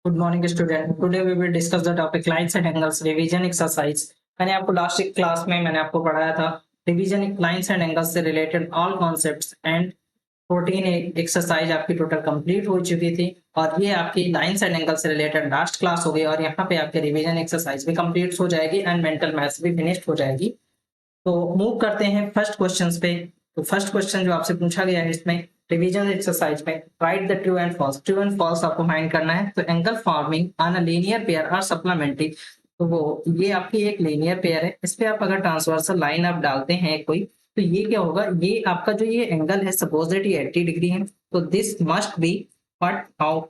Good morning student. Today we will discuss the topic lines and angles revision exercise. मैंने आपको last class में पढ़ाया था revision lines and angles से related all concepts and 14 exercise आपकी total complete हो चुकी थी और ये आपकी लाइन्स एंड एंगल से रिलेटेड लास्ट क्लास हो गई और यहाँ पे आपके रिवीजन एक्सरसाइज भी कंप्लीट हो जाएगी एंड मेंटल मैथ्स भी फिनिश्ड हो जाएगी। तो मूव करते हैं फर्स्ट क्वेश्चन पे। तो फर्स्ट क्वेश्चन जो आपसे पूछा गया है इसमें रिवीजन एक्सरसाइज में write the true and false. True and false आपको फाइंड करना है। तो angle forming on a linear pair और सप्लीमेंट्री, तो वो ये आपकी एक लीनियर पेयर है। इस पे आप अगर ट्रांसवर्सल लाइन आप डालते हैं कोई, तो ये क्या होगा, ये आपका जो ये एंगल है सपोज दैट ये 80 डिग्री है, तो this must be what how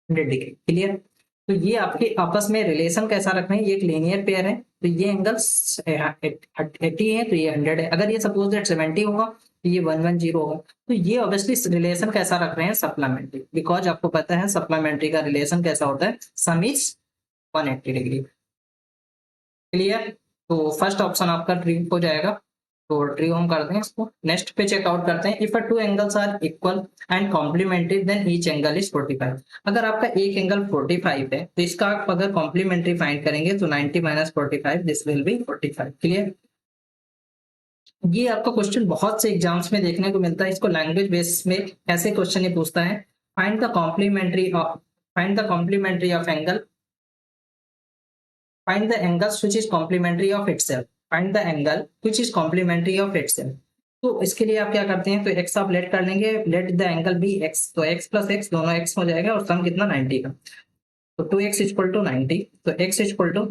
100 degree. Clear. तो ये आपके आपस में रिलेशन कैसा रख रहे हैं, ये एक लीनियर पेयर है तो ये एंगल 80 है तो ये 100 है। अगर ये सपोज दैट 70 होगा तो ये 110 होगा। तो ये ऑब्वियसली रिलेशन कैसा रख रहे हैं, सप्लीमेंट्री, बिकॉज आपको पता है सप्लीमेंट्री का रिलेशन कैसा होता है, सम इज 180 डिग्री। क्लियर। तो फर्स्ट ऑप्शन आपका ट्रू हो जाएगा। तो ट्रू हम करते हैं इसको। नेक्स्ट पे चेकआउट करते हैं। If a two angles are equal and complementary then each angle is 45। अगर आपका एक एंगल 45 है तो इसका आप अगर कॉम्प्लीमेंट्री फाइंड करेंगे तो 90 minus 45 this will B 45। Clear. ये आपका क्वेश्चन बहुत से एग्जाम्स में देखने को मिलता है। इसको लैंग्वेज बेसिस में ऐसे क्वेश्चन ये पूछता है, find the complementary of angle, find the angles which is complementary of itself, find the angle which is complementary of itself। तो इसके लिए आप क्या करते हैं, तो x आप लेट कर लेंगे, let the angle be x, तो x प्लस x दोनों x हो जाएगा और सम कितना 90 का। तो 2x इक्वल टू 90, तो x इक्वल टू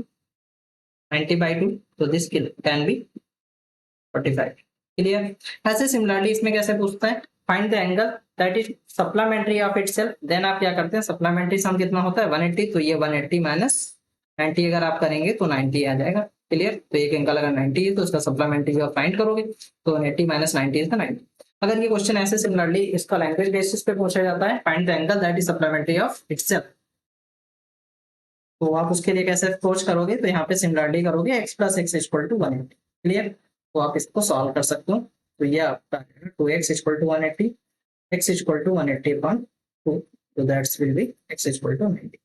90/2, तो दिस कैन बी 45। क्लियर। ऐसे सिमिलरली इसमें कैसे पूछता है, find the angle that is supplementary of itself. Then आप क्या करते हैं, सप्लीमेंट्री सम कितना होता है 180, तो ये 180 माइनस 90 अगर आप करेंगे तो 90 आ जाएगा। क्लियर। तो एक एंगल अगर 90 है तो उसका सप्लीमेंट्री जो आप फाइंड करोगे तो 80 माइनस 90 इज 90। अगर ये क्वेश्चन ऐसे सिमिलरली इसका लैंग्वेज बेसिस पे पूछा जाता है, find the angle that is supplementary of itself, तो आप उसके लिए कैसे अप्रोच करोगे, तो यहाँ पे सिमिलरली करोगे x plus x equal to 180। Clear. तो आप इसको सॉल्व कर सकते हो। तो ये आपका 2x equal to 180, x equal to 180/2, तो that's will be x equal to 90।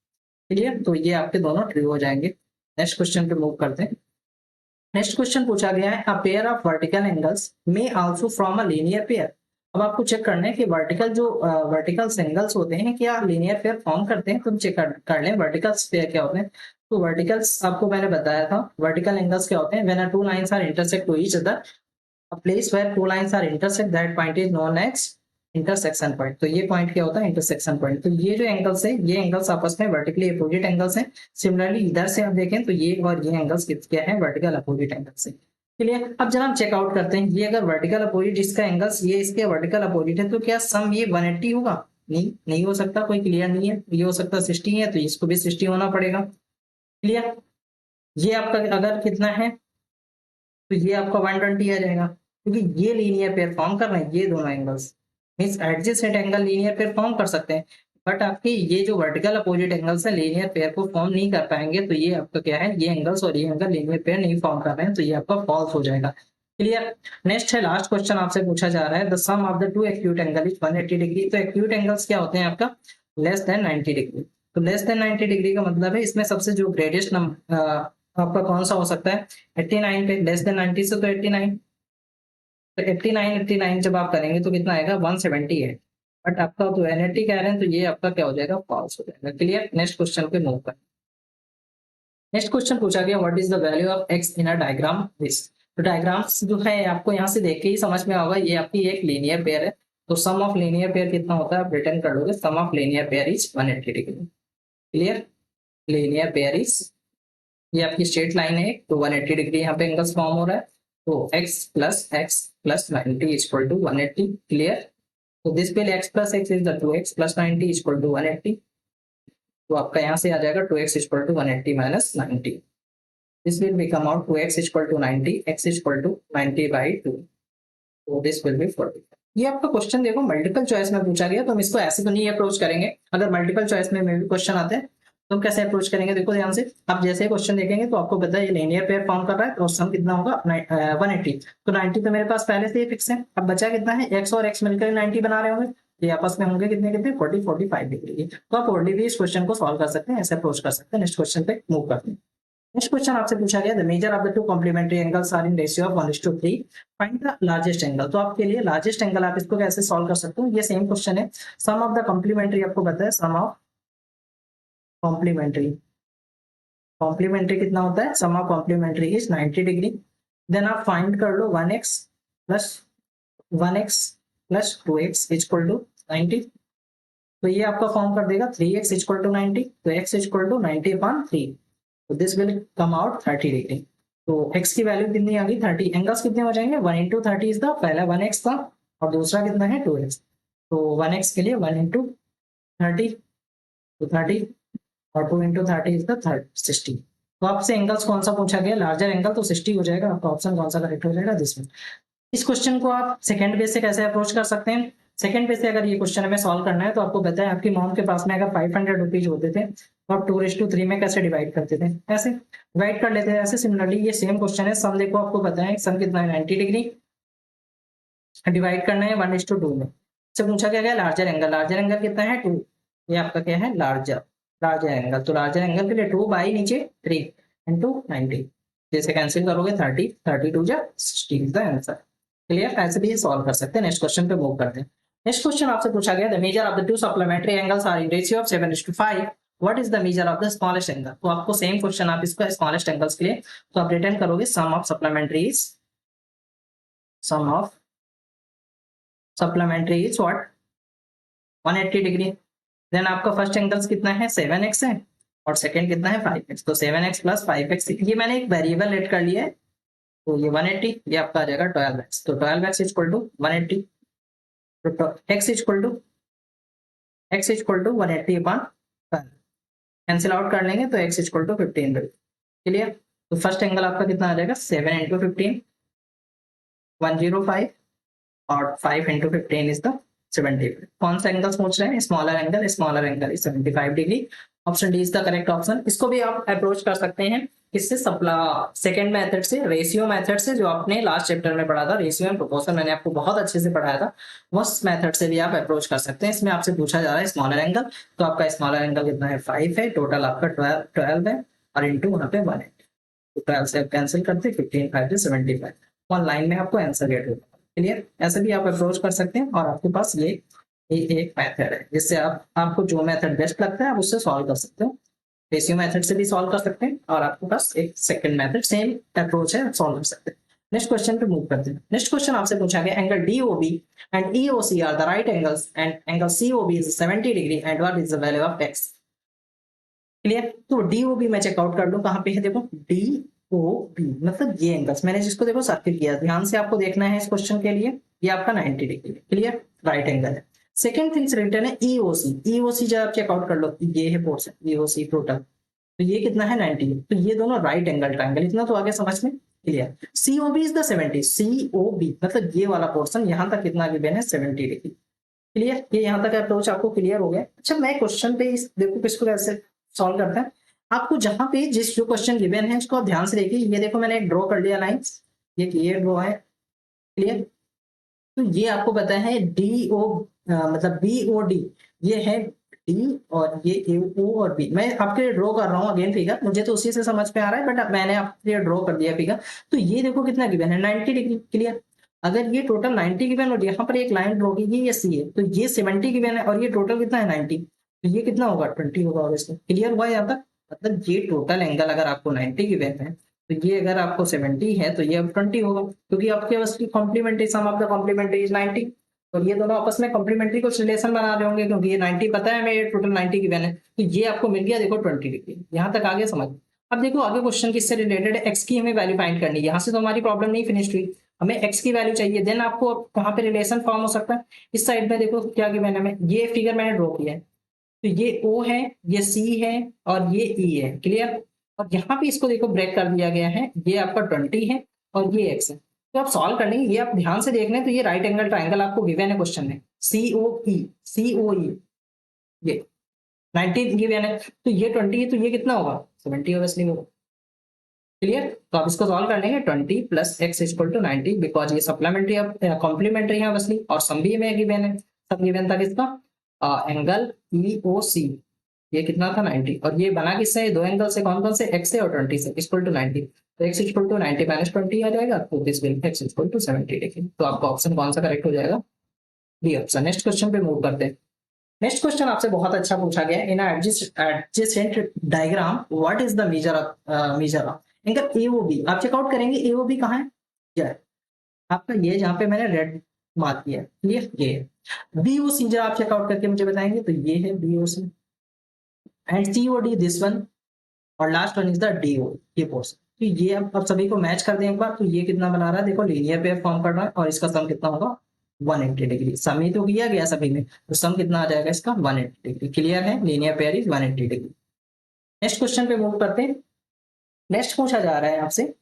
Clear. तो ये आपके दोनों ट्रू हो जाएंगे। नेक्स्ट क्वेश्चन पे मूव करते हैं। नेक्स्ट क्वेश्चन पूछा गया है, a pair of vertical angles may also from a linear pair. अब आपको चेक करना है कि वर्टिकल एंगल्स होते हैं क्या लीनियर पेयर फॉर्म करते हैं। तुम चेक कर लें वर्टिकल पेयर क्या होते हैं। तो वर्टिकल्स आपको मैंने बताया था, वर्टिकल एंगल्स क्या होते हैं, when two lines are intersect to each other, a place where two lines are intersect, that point is known as intersection point. तो ये पॉइंट क्या होता है, इंटरसेक्शन पॉइंट। तो ये जो एंगल्स है ये एंगल्स आपस में वर्टिकली अपोजिट एंगल्स हैं। सिमिलरली इधर से आप देखें तो ये और ये एंगल्स क्या है, वर्टिकल अपोजिट एंगल्स है। क्लियर। अब जब हम चेकआउट करते हैं, ये अगर वर्टिकल अपोजिट इसका एंगल्स ये इसके वर्टिकल अपोजिट है तो क्या सम ये 180 होगा, नहीं हो सकता, कोई क्लियर नहीं है। ये हो सकता 60 है तो इसको भी 60 होना पड़ेगा। क्लियर। ये आपका अगर कितना है तो ये आपका 120 आ जाएगा, क्योंकि ये लीनियर पेयर फॉर्म कर रहे हैं ये दोनों angles. Means adjacent angle linear pair form कर सकते हैं, बट आपके ये जो वर्टिकल अपोजिट एंगल्स है लीनियर पेयर को फॉर्म नहीं कर पाएंगे। तो ये आपका क्या है, ये एंगल्स और ये एंगल लीनियर पेयर नहीं फॉर्म कर रहे हैं, तो ये आपका फॉल्स हो जाएगा। क्लियर। नेक्स्ट है लास्ट क्वेश्चन आपसे पूछा जा रहा है, the sum of the two acute angle is 180 degree. तो एक्यूट एंगल्स क्या होते हैं आपका, लेस देन 90 डिग्री। तो लेस देन 90 डिग्री का मतलब है इसमें सबसे जो ग्रेटेस्ट आपका कौन सा हो सकता है, 89 पे, लेस देन 90 से तो 89, तो 89 जब आप करेंगे तो कितना आएगा 170 है, बट आपका तो 180 कह रहे हैं तो ये आपका क्या हो जाएगा, फॉल्स हो जाएगा। क्लियर। नेक्स्ट क्वेश्चन पे मूव करें। नेक्स्ट क्वेश्चन पूछा गया, what is the value of x in a diagram this. तो डायग्राम्स जो है आपको यहाँ से देख के ही समझ में होगा, ये आपकी एक लीनियर पेयर है। तो सम ऑफ लीनियर पेयर कितना होता है आप रिटर्न कर लोगे, sum of linear pair is 180 degree. Clear. Linear pair is, ये आपकी स्ट्रेट लाइन है तो 180 डिग्री यहाँ पे एंगल्स फॉर्म हो रहा है। तो x plus 90 equal to 180। Clear. तो this will x plus x is the 2x plus 90 equal to 180। तो आपका यहाँ से आ जाएगा 2x equal to 180 minus 90, this will become out 2x equal to 90, x equal to 90/2, तो दिस विल बी 40। ये आपका क्वेश्चन देखो मल्टीपल चॉइस में पूछा गया, तो हम इसको ऐसे तो नहीं अप्रोच करेंगे। अगर मल्टीपल चॉइस में भी क्वेश्चन आते हैं तो कैसे अप्रोच करेंगे, देखो ध्यान से। आप जैसे क्वेश्चन देखेंगे तो आपको पता है ये लीनियर पेयर फॉर्म कर रहा है, तो सम कितना होगा 180। तो 90 तो मेरे पास पहले से ही फिक्स है। अब बचा कितना है, x और x मिलकर 90 बना रहे होंगे, ये आपस में होंगे कितने कितने 40-45 डिग्री के। तो आप ओनली भी इस क्वेश्चन को सॉल्व कर सकते हैं, ऐसे अप्रोच कर सकते हैं। नेक्स्ट क्वेश्चन पे मूव करते हैं। नेक्स्ट क्वेश्चन आपसे पूछा गया the measure of the two complementary angles are in ratio of 1:3, find the largest angle. तो आपके लिए लार्जेस्ट एंगल आप इसको कैसे सॉल्व कर सकते हो, ये सेम क्वेश्चन है। सम ऑफ द कॉम्प्लीमेंट्री आपको पता है, सम ऑफ कॉम्प्लीमेंट्री, कॉम्प्लीमेंट्री कितना होता है, sum of complementary is 90 degree. Then आप फाइंड कर लो 1x plus 1x plus 2x equal to 90। तो ये आपका फॉर्म कर देगा 3x इक्वल टू 90, तो x इक्वल टू 90/3, तो this will come out 30 degree. तो x की वैल्यू कितनी आ गई 30, एंगल्स कितने हो जाएंगे 1 into 30 इज द, पहला 1x था और दूसरा कितना है 2x, तो 1x के लिए 1 into 30, तो 30 और 2 into 30 इज द 60। तो आपसे एंगल्स कौन सा पूछा गया, लार्जर एंगल, तो 60 हो जाएगा। आपका ऑप्शन कौन सा करेक्ट हो जाएगा, दिस में। इस क्वेश्चन को आप सेकंड बेस से कैसे अप्रोच कर सकते हैं, सेकंड बेस से अगर ये क्वेश्चन हमें सॉल्व करना है तो आपको पता है आपकी मॉम के पास में अगर 500 रुपीज होते थे तो आप 2:3 में कैसे डिवाइड करते थे, ऐसे डिवाइड कर लेते हैं। ऐसे सिमिलरली ये सेम क्वेश्चन है, सम देखो आपको पता है सम कितना है 90 डिग्री, डिवाइड करना है 1:2 में। से पूछा गया लार्जर एंगल, लार्जर एंगल कितना है 2, ये आपका क्या है लार्जर, लार्जर एंगल। तो लार्जर एंगल के लिए 2 बाई नीचे 3 into 90, जैसे कैंसिल करोगे 30, 32 जा 60 इज द आंसर। क्लियर, ऐसे भी सॉल्व कर सकते हैं। नेक्स्ट क्वेश्चन पे मूव करते हैं। नेक्स्ट क्वेश्चन आपसे पूछा गया the measure of the two supplementary angles are in ratio of 7:5, what is the measure of the smallest angle. तो आपको सेम क्वेश्चन आप इसका स्मॉलेस्ट एंगल्स के लिए तो आप रिटर्न करोगे sum of supplementaries, sum of supplementary is what 180 degree. Then आपका फर्स्ट एंगल्स कितना है 7x है और सेकंड कितना है 5x, तो 7x प्लस 5x, ये मैंने एक वेरिएबल लेट कर लिया है, तो ये 180, ये आपका आ जाएगा 12x, तो 12x इक्वल टू 180, तो x equal to 180/12, cancel out कर लेंगे तो x इक्वल टू 15। क्लियर, तो फर्स्ट एंगल आपका कितना आ जाएगा 7 into 15 105 और 5 into 15 इज द 75। कौन सा एंगल पूछ रहे हैं, smaller angle, smaller angle is 75 degree. Option D is the correct option. इसको भी आप अप्रोच कर सकते हैं किससे, सेकंड मेथड से, रेशियो मेथड से, जो आपने लास्ट चैप्टर में पढ़ा था, रेशियो एंड प्रोपोर्शन मैंने आपको बहुत अच्छे से पढ़ाया था, उस मेथड से भी आप अप्रोच कर सकते हैं। इसमें आपसे पूछा जा रहा है स्मॉलर एंगल, तो आपका स्मॉलर एंगल कितना है 5 है, टोटल आपका 12 है और इंटू वहां पे 180, तो 12 से कैंसिल करते 15 5 से 75, वन लाइन में आपको आंसर गेट होगा। क्लियर, ऐसे भी आप अप्रोच कर सकते हैं और आपके पास ये एक मेथड है जिससे आपको जो मेथड बेस्ट लगता है आप उससे सॉल्व कर सकते हो। रेशियो मेथड से भी सॉल्व कर सकते हैं और आपके पास एक सेकंड मेथड सेम अप्रोच है, सॉल्व कर सकते हैं। नेक्स्ट क्वेश्चन पे मूव करते हैं। नेक्स्ट क्वेश्चन आपसे पूछा गया angle DOB and EOC are the right angles and angle COB is 70 degree and what is the value of x। Clear, तो DOB मैं चेकआउट कर लूं, कहां पे है देखो DOB, मतलब ये एंगल्स मैंने जिसको देखो सर्किल किया, ध्यान से आपको देखना है इस क्वेश्चन के लिए, ये आपका 90 डिग्री। क्लियर, राइट एंगल है। सेकंड थिंग्स रिटर्न है EOC जब आप चेकआउट कर लो, ये है पोर्शन EOC टोटल, तो ये कितना है 90, तो ये दोनों राइट एंगल ट्रायंगल, इतना तो आगे समझ में clear. COB is the 70, COB मतलब ये वाला पोर्शन, यहां तक कितना गिवन है 70 डिग्री। क्लियर, ये यहां तक अप्रोच आपको क्लियर हो गया। अच्छा, मैं क्वेश्चन पे इस देखो किसको कैसे सॉल्व करते हैं, आपको जहां पे जिस जो क्वेश्चन गिवन है उसको ध्यान से देखिए। ये देखो मैंने एक ड्रॉ कर लिया लाइन, ये क्लियर ड्रॉ है। क्लियर, तो ये आपको पता है मतलब BOD, ये है D और ये O और B। मैं आपके लिए ड्रॉ कर रहा हूँ अगेन फिगर, मुझे तो उसी से समझ में आ रहा है बट मैंने आपके लिए ड्रॉ कर दिया फिगर। तो ये देखो कितना गिवन है 90 डिग्री। क्लियर, अगर ये टोटल 90 गिवन और यहाँ पर एक लाइन ड्रॉ की गई, ये C है, तो ये 70 गिवन है और ये टोटल कितना है 90, तो ये कितना होगा 20 होगा ऑब्वियसली। क्लियर हुआ यहाँ तक, मतलब ये टोटल एंगल अगर आपको 90 गिवन है तो ये अगर आपको 70 है तो ये अब 20 होगा, क्योंकि आपके पास complementary sum of the complementary is 90, और ये दोनों आपस में कॉम्प्लीमेंट्री कुछ रिलेशन बना रहे होंगे, क्योंकि ये 90 पता है हमें, टोटल 90 गिवन है, तो ये आपको मिल गया देखो 20 डिग्री। यहाँ तक आगे समझ। अब देखो आगे क्वेश्चन किससे रिलेटेड है, एक्स की हमें वैल्यू फाइंड करनी है। यहाँ से तो हमारी प्रॉब्लम नहीं फिनिश हुई, हमें एक्स की वैल्यू चाहिए। देन आपको कहाँ पे रिलेशन फॉर्म हो सकता है, इस साइड में देखो क्या गिवन है, हमें ये फिगर मैंने ड्रॉ किया है, तो ये O है, ये C है और ये E है। क्लियर, और यहाँ पे इसको देखो ब्रेक कर दिया गया है, ये आपका 20 है और ये x है। तो आप सॉल्व करने ये आप ध्यान से देख लें, तो ये राइट एंगल ट्रायंगल आपको गिवन है क्वेश्चन में, COE ये 90 गिवन है, तो ये 20 है, तो ये कितना होगा 70 ऑब्वियसली होगा। क्लियर, तो आप इसको सॉल्व कर लेंगे 20 plus x equal to 90, because ये सप्लीमेंट्री कॉम्प्लीमेंट्री है ऑब्वियसली और सम भी में गिवन है, सम गिवन था किसका, एंगल EOC, ये कितना था 90, और ये बना किससे, दो एंगल से, कौन कौन से, x से और 20 से, इक्वल टू 90, तो x इक्वल टू 90 माइनस 20 आ जाएगा, तो this will x equal to 70 degree. तो आपका ऑप्शन कौन सा करेक्ट हो जाएगा, बी ऑप्शन। नेक्स्ट क्वेश्चन पे मूव करते हैं। नेक्स्ट क्वेश्चन आपसे बहुत अच्छा पूछा गया, in adjacent diagram what is the measure of angle AOB। आप चेकआउट करेंगे AOB कहाँ है, क्या आपका, ये जहाँ पे मैंने रेड मार्क किया, क्लियर, ये BOC जब आप चेकआउट करके मुझे बताएंगे, तो ये है BOC and COD this one, और last one is the DO, ये पोर्शन। तो ये अब सभी को मैच कर दें एक बार, तो ये कितना बना रहा है, देखो लीनियर पेयर फॉर्म कर रहा है, और इसका सम कितना होगा 180 डिग्री। सम ही तो किया गया सभी में, तो सम कितना आ जाएगा इसका 180 डिग्री। क्लियर है, linear pair is 180 degree. Next question पे मूव करते हैं। नेक्स्ट पूछा जा रहा है आपसे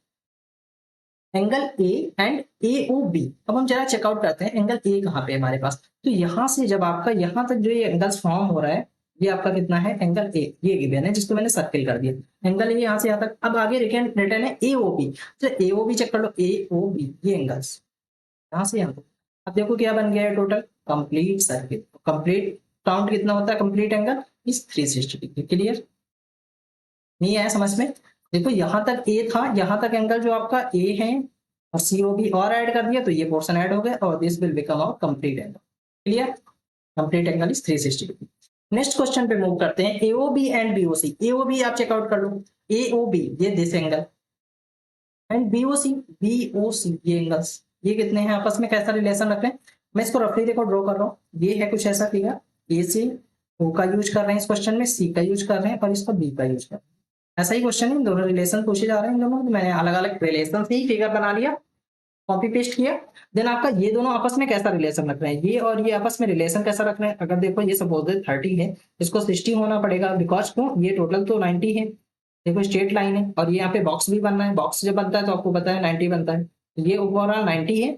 एंगल A एंड AOB। अब हम जरा चेकआउट करते हैं एंगल A कहाँ पे हमारे पास, तो यहां से जब आपका यहां तक जो ये एंगल्स फॉर्म हो रहा है, ये आपका कितना है एंगल A, ये गिवन है जिसको मैंने सर्किल कर दिया, एंगल A यहाँ से यहाँ तक। अब आगे रिटर्न है AOB, तो AOB चेक कर लो, AOB ये एंगल्स यहाँ से यहाँ तक। अब देखो क्या बन गया है total, complete circle. Complete count कितना होता है, complete angle is 360 degree. Clear, नहीं आया समझ में, देखो यहां तक A था, यहां तक एंगल जो आपका A है, और COB और ऐड कर दिया, तो ये पोर्शन ऐड हो गया, और this will become our complete angle. Clear, complete angle is 360 degree. Next question पे मूव करते हैं, AOB एंड BOC। AOB आप चेकआउट कर लो, AOB ये दिस एंगल, एंड BOC ये एंगल्स, ये कितने हैं आपस में, कैसा रिलेशन रख रहे हैं, मैं इसको रफली देखो ड्रॉ कर रहा हूँ, ये है कुछ ऐसा फिगर, A से O का यूज कर रहे हैं इस क्वेश्चन में, C का यूज कर रहे हैं, और इसका B का यूज कर रहे हैं। ऐसा ही क्वेश्चन है, दोनों रिलेशन पूछे जा रहे हैं इन दोनों, मैंने अलग अलग रिलेशन से ही फिगर बना लिया, कॉपी पेस्ट किया। देन आपका ये दोनों आपस में कैसा रिलेशन रख रहे हैं, ये और ये आपस में रिलेशन कैसा रख रहे हैं, अगर देखो ये सपोज 30 है, इसको 60 होना पड़ेगा, बिकॉज क्यों, ये टोटल तो 90 है, देखो स्ट्रेट लाइन है, और ये यहाँ पे बॉक्स भी बनना है, बॉक्स जब बनता है तो आपको पता है 90 बनता है, तो ये ओवरऑल 90 है,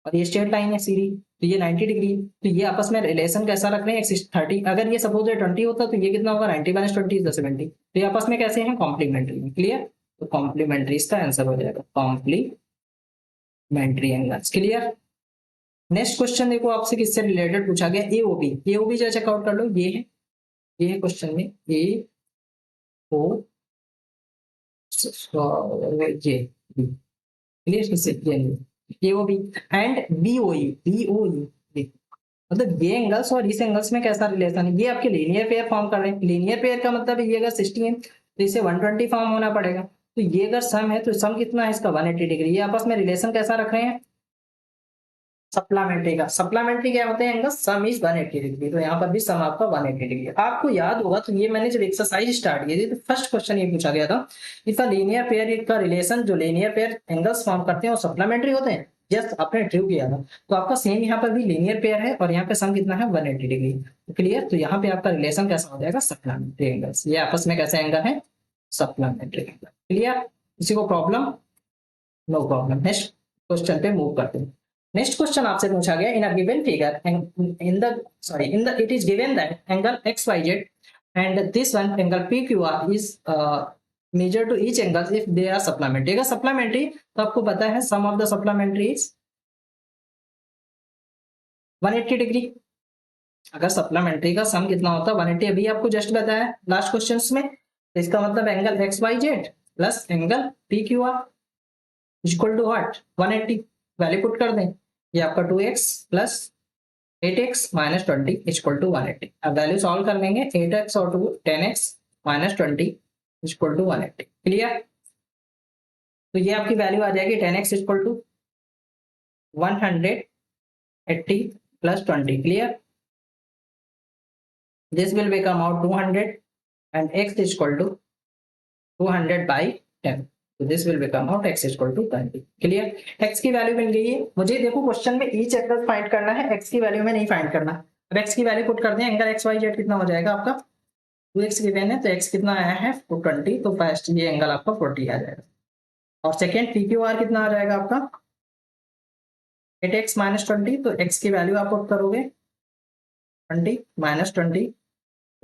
और ये स्ट्रेट लाइन है सीधी, तो ये 90 डिग्री। तो ये आपस में रिलेशन कैसा रख रहे हैं, 30, अगर ये सपोज 20 होता तो ये कितना होगा, 90 माइनस 20 इज 70, तो ये आपस में कैसे हैं, कॉम्प्लीमेंट्री में। क्लियर, तो कॉम्प्लीमेंट्री इसका आंसर हो जाएगा, complementary angles. Clear, next question देखो आपसे किससे रिलेटेड पूछा गया, AOB जो चेकआउट कर लो, ये है क्वेश्चन में AO, ये क्लियर, किससे, AOB एंड BOE, मतलब ये एंगल्स और इस एंगल्स में कैसा रिलेशन है, ये आपके लीनियर पेयर फॉर्म कर रहे हैं। लीनियर पेयर का मतलब ये अगर 60 है तो इसे 120 फॉर्म होना पड़ेगा, तो ये अगर सम है तो सम कितना है इसका 180 डिग्री। ये आपस में रिलेशन कैसा रख रहे हैं, सप्लीमेंट्री का। सप्लीमेंट्री क्या होते हैं एंगल, सम इज 180 डिग्री, तो यहाँ पर भी सम आपका 180 डिग्री। आपको याद होगा, तो ये मैंने जब एक्सरसाइज स्टार्ट की थी तो फर्स्ट क्वेश्चन ये पूछा गया था, इसका लीनियर पेयर का रिलेशन, जो लीनियर पेयर एंगल्स फॉर्म करते हैं वो सप्लीमेंट्री होते हैं, जस्ट आपने ट्रू किया था। तो आपका सेम यहाँ पर भी लीनियर पेयर है, और यहाँ पे सम कितना है 180 डिग्री। क्लियर, तो यहाँ पे आपका रिलेशन कैसा हो जाएगा, सप्लीमेंट्री एंगल्स, ये आपस में कैसे एंगल है, सप्लीमेंट्री एंगल। क्लियर, किसी को problem, no problem. Next question पे मूव करते हैं। नेक्स्ट क्वेश्चन आपसे पूछा गया, in a given figure in the it is given that angle XYZ and this one angle PQR is measure to each angle if they are supplementary. अगर supplementary तो आपको पता है sum of the supplementary is 180 degree. अगर supplementary का sum कितना होता है 180, अभी आपको जस्ट बताया लास्ट क्वेश्चंस में, तो इसका मतलब angle XYZ plus angle PQR equal to what 180, value put कर दें, ये आपका 2x plus 8x minus 20 equal to 180। अब वैल्यू सॉल्व कर लेंगे, 8x और 2 10x minus 20 equal to 180। Clear, तो ये आपकी वैल्यू आ जाएगी 10x equal to 180 plus 20। Clear, this will become out 200 and x equal to 200 by 10, तो this will become out x equal to 20। Clear, x की वैल्यू मिल गई है मुझे। देखो क्वेश्चन में ईच एंगल फाइंड करना है, x की वैल्यू में नहीं फाइंड करना। अब x की वैल्यू पुट कर दें, एंगल XYZ कितना हो जाएगा आपका, 2x गिवन है, तो x कितना आया है 20, तो फर्स्ट ये एंगल आपका 40 आ जाएगा, और सेकंड PQR कितना आ जाएगा आपका 8x माइनस 20, तो x की वैल्यू आप पुट करोगे 20 माइनस 20,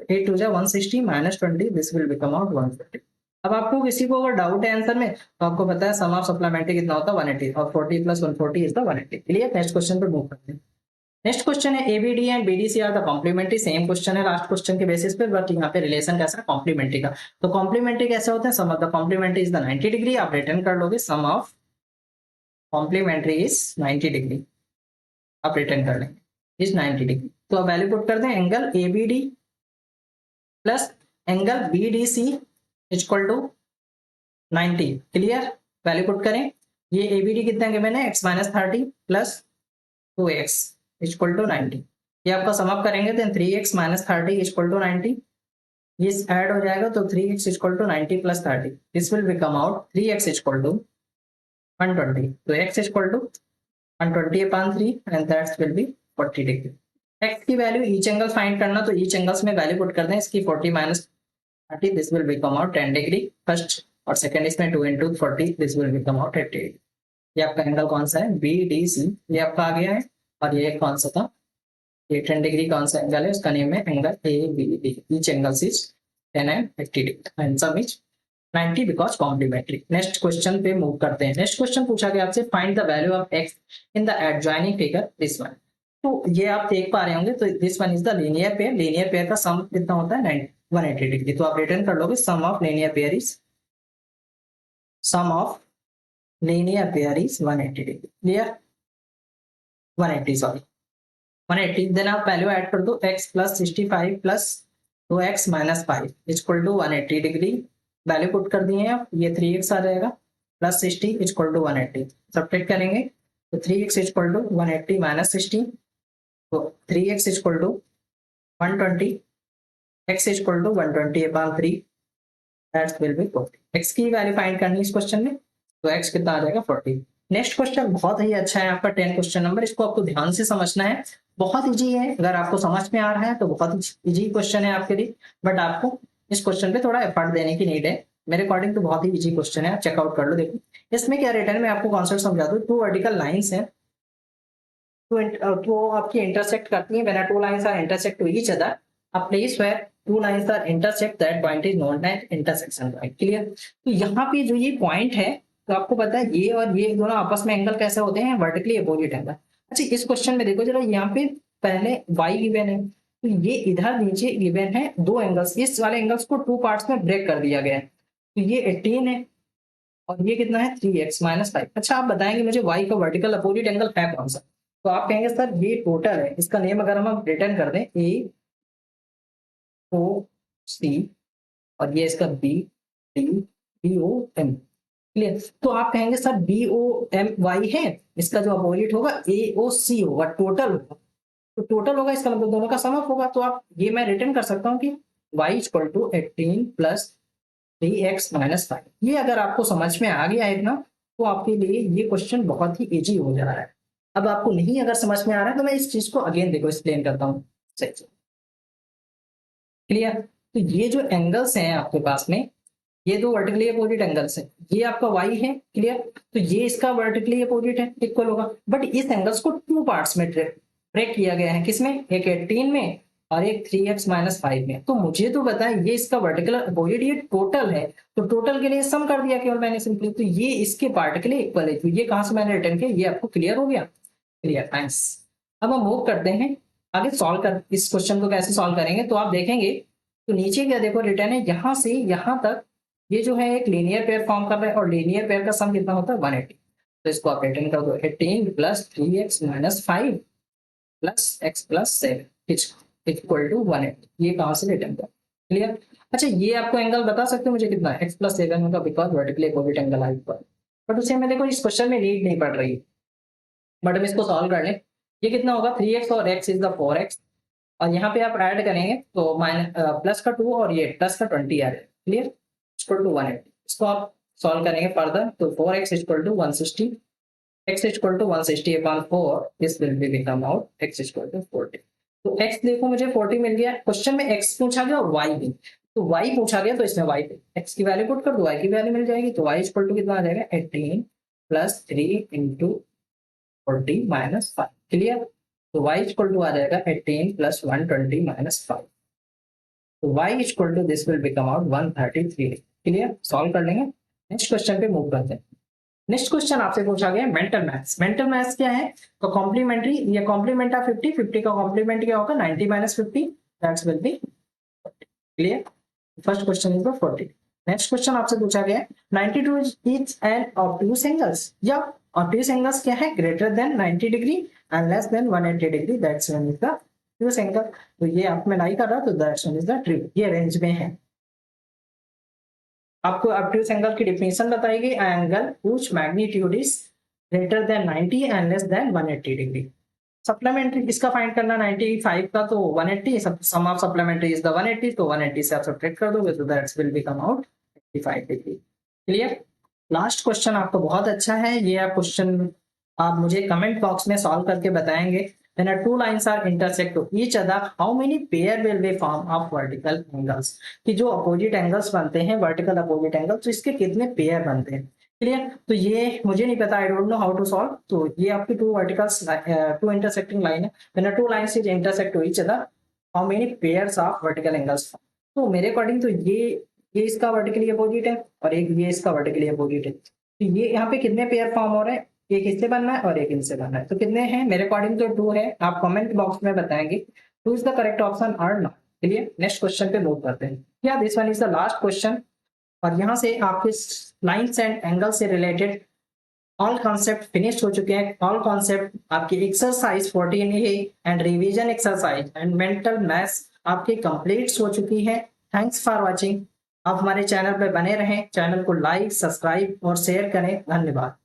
8 टू जा 160 minus 20, this will become out 150। अब आपको किसी को अगर डाउट है आंसर में, तो आपको पता है सम ऑफ सप्लीमेंट्री कितना होता है 180, और 40 plus 140 is the 180। Clear, next question पे मूव करते हैं। नेक्स्ट क्वेश्चन है ABD and BDC are the complementary, same question है लास्ट क्वेश्चन के बेसिस पे, बट यहाँ पे रिलेशन कैसा है कॉम्प्लीमेंट्री का। तो कॉम्प्लीमेंट्री कैसे होते हैं, sum of the complementary is the 90 degree, आप रिटर्न कर लोगे sum of complementary is 90 degree, आप रिटर्न कर लेंगे इज 90 डिग्री। तो अब वैल्यू पुट कर दें, angle ABD plus angle BDC equal to 90, clear. Value put करें, ये एबीडी कितना गिवन है x minus 30 plus 2x equal to 90, ये आपका सम अप करेंगे तो 3x माइनस 30 इक्वल टू 90, ये ऐड हो जाएगा तो 3x equal to 90 plus 30, this will become out 3x equal to 120, तो x equal to 120 upon 3 and that will be 40 degree. x की वैल्यू ईच एंगल फाइंड करना, तो ईच एंगल्स में वैल्यू पुट कर दें, इसकी 40 minus 30, this will become out 10 degree first, और सेकंड इसमें 2 into 40, this will become out 80 degree. ये आपका एंगल कौन सा है, BDC, ये आपका आ गया है। और ये कौन सा था, ये 10 डिग्री कौन सा एंगल है, उसका नेम है angle ABD, each angle is 10 and 80 degree and sum is 90 because complementary. Next question पे मूव करते हैं। नेक्स्ट क्वेश्चन पूछा गया आपसे, find the value of x in the adjoining figure this one. तो ये आप देख पा रहे होंगे, तो this one is the linear pair, linear pair का सम कितना होता है 180 डिग्री, तो आप रिटर्न कर लोगे sum of linear pair is, sum of linear pair is 180 degree, clear, 180 sorry 180, then आप वैल्यू ऐड कर दो, x plus 65 plus 2x minus 5 equal to 180 degree, value put कर दिए हैं आप, ये 3x आ जाएगा प्लस 60 इक्वल टू 180, सब्ट्रैक्ट करेंगे तो 3x इक्वल टू 180 माइनस 60, तो 3x equal to 120, x equal to 120 upon 3, that will be 40। x की वैल्यू फाइंड करनी है इस क्वेश्चन में, तो x कितना आ जाएगा 40। नेक्स्ट क्वेश्चन बहुत ही अच्छा है आपका 10 क्वेश्चन नंबर, इसको आपको ध्यान से समझना है, बहुत इजी है, अगर आपको समझ में आ रहा है तो बहुत इजी क्वेश्चन है आपके लिए, बट आपको इस क्वेश्चन पे थोड़ा एफर्ट देने की नीड है, मेरे अकॉर्डिंग तो बहुत ही इजी क्वेश्चन है, आप चेकआउट कर लो। देखो इसमें क्या रिटर्न में आपको कॉन्सेप्ट समझा दूं, टू वर्टिकल लाइंस है, तो आपकी इंटरसेक्ट करती है, when two lines are intersect to each other, a place where two lines are intersect, that point is known as intersection point, clear. तो यहाँ पे जो ये पॉइंट है, तो आपको पता है ये और ये दोनों आपस में एंगल कैसे होते हैं, वर्टिकली अपोजिट एंगल। अच्छा इस क्वेश्चन में देखो जरा, यहाँ पे पहले y गिवन है, तो ये इधर नीचे गिवन है दो एंगल्स, इस वाले एंगल्स को टू पार्ट्स में ब्रेक कर दिया गया है, तो ये 18 है और ये कितना है 3x माइनस 5। अच्छा आप बताएंगे मुझे y का वर्टिकल अपोजिट एंगल है कौन सा, तो आप कहेंगे सर ये टोटल है, इसका नेम अगर हम रिटर्न कर दें AOC और ये इसका BOM, क्लियर। तो आप कहेंगे सर BOMY है, इसका जो अपोजिट होगा AOC होगा, टोटल होगा, तो टोटल होगा इसका मतलब दोनों का सम अप होगा, तो आप ये मैं रिटर्न कर सकता हूँ कि y equal to 18 plus 3x minus 5। ये अगर आपको समझ में आ गया है इतना, तो आपके लिए ये क्वेश्चन बहुत ही इजी हो जा रहा है। अब आपको नहीं अगर समझ में आ रहा है तो मैं इस चीज को अगेन देखो एक्सप्लेन करता हूँ, क्लियर। तो ये जो एंगल्स हैं आपके पास में, ये दो वर्टिकली अपोजिट एंगल्स हैं, ये आपका y है, क्लियर, तो ये इसका वर्टिकली अपोजिट है, इक्वल होगा, बट इस एंगल्स को टू पार्ट्स में ब्रेक किया गया है, किसमें, एक 18 में और एक 3x माइनस 5 में। तो मुझे तो बताएं ये इसका वर्टिकल अपोजिट, ये टोटल है, तो टोटल के लिए सम कर दिया केवल मैंने सिंपली, तो ये इसके पार्ट के लिए इक्वल है, तो ये कहां से मैंने रिटर्न किया, ये आपको क्लियर हो गया, क्लियर, थैंक्स। अब हम मूव करते हैं आगे, सॉल्व कर इस क्वेश्चन को कैसे सॉल्व करेंगे, तो आप देखेंगे तो नीचे क्या देखो रिटर्न है, यहां से यहां तक ये जो है एक लीनियर पेयर फॉर्म कर रहा है, और लीनियर पेयर का सम कितना होता है 180, तो इसको आप रिटर्न कर दो 18 plus 3x minus 5 plus x plus 7 equal to 180, ये कहां से रिटर्न कर, क्लियर। अच्छा ये आपको एंगल बता सकते हो मुझे कितना है, x प्लस 7 होगा बिकॉज वर्टिकली अपोजिट एंगल है ऊपर, बट उसे मैं देखो इस क्वेश्चन में नीड नहीं पड़ रही, बट हम इसको सॉल्व कर लें, ये कितना होगा 3x और x इज द 4x, और यहाँ पे आप ऐड करेंगे तो माइनस प्लस का 2 और ये प्लस का 20 आ जाएगा, क्लियर, इक्वल टू 180। इसको आप सॉल्व करेंगे फर्दर, तो 4x equal to 160, x equal to 160 upon 4, this will be become out x equal to 40। तो x देखो मुझे 40 मिल गया, क्वेश्चन में x पूछा गया और y भी, तो y पूछा गया तो इसमें y पे x की वैल्यू पुट कर दो, y की वैल्यू मिल जाएगी, तो y इक्वल टू कितना आ जाएगा 18 प्लस 3 इंटू 40 माइनस 5, क्लियर। तो y इक्वल टू आ जाएगा 18 प्लस 120 माइनस 5, तो y equal to this will become out 133, clear, solve कर लेंगे। नेक्स्ट क्वेश्चन पे मूव करते हैं। नेक्स्ट क्वेश्चन आपसे पूछा गया मेंटल मैथ्स। मेंटल मैथ्स क्या है? तो कॉम्प्लीमेंट्री, ये कॉम्प्लीमेंट ऑफ 50, 50 का कॉम्प्लीमेंट क्या होगा? 90 minus 50, that's will B clear. First question is the 40। Next question आपसे पूछा गया है 92 इज एन ऑब्ट्यूज एंगल्स, या ऑब्ट्यूज एंगल्स क्या है? Greater than 90 degree and less than 180 degree, that's one is the obtuse angle. तो ये आप में नहीं कर रहा, तो that's one is the true, ये रेंज में है। आपको ऑब्ट्यूज एंगल की डिफिनेशन बताएगी, angle which magnitude is greater than 90 and less than 180 degree. Supplementary इसका फाइंड करना 95 का, तो 180, सम ऑफ सप्लीमेंट्री इज द 180, तो 180 से आप सब्ट्रैक्ट कर दोगे तो that's will become out 85 degree. Clear. Last question आपको बहुत अच्छा है, ये आप क्वेश्चन आप मुझे कमेंट बॉक्स में सॉल्व करके बताएंगे। When a two lines are intersect to each other, how many pair will be form of vertical angles? कि जो अपोजिट एंगल्स बनते हैं, वर्टिकल अपोजिट एंगल, तो इसके कितने पेयर बनते हैं। क्लियर। तो ये मुझे नहीं पता, I don't know how to solve. तो ये आपकी two verticals, two intersecting line है। When a two lines is intersect to each other, how many pairs of vertical angles? तो मेरे अकॉर्डिंग तो ये इसका वर्टिकली अपोजिट है और एक ये इसका वर्टिकली अपोजिट है। तो ये यहाँ पे कितने पेयर फॉर्म हो रहे हैं? एक इससे बनना है और एक इनसे बनना है। तो कितने हैं? मेरे अकॉर्डिंग तो 2 है, आप कमेंट बॉक्स में बताएंगे 2 इज द करेक्ट ऑप्शन और नॉट। क्लियर। नेक्स्ट क्वेश्चन पे मूव करते हैं। या this one is the last question, और यहाँ से आपके लाइन्स एंड एंगल से रिलेटेड ऑल कॉन्सेप्ट फिनिश हो चुके हैं। ऑल कॉन्सेप्ट आपकी exercise 14A and revision exercise and mental maths आपकी कंप्लीट हो चुकी है। Thanks for watching. आप हमारे चैनल पर बने रहें, चैनल को लाइक, सब्सक्राइब और शेयर करें। धन्यवाद।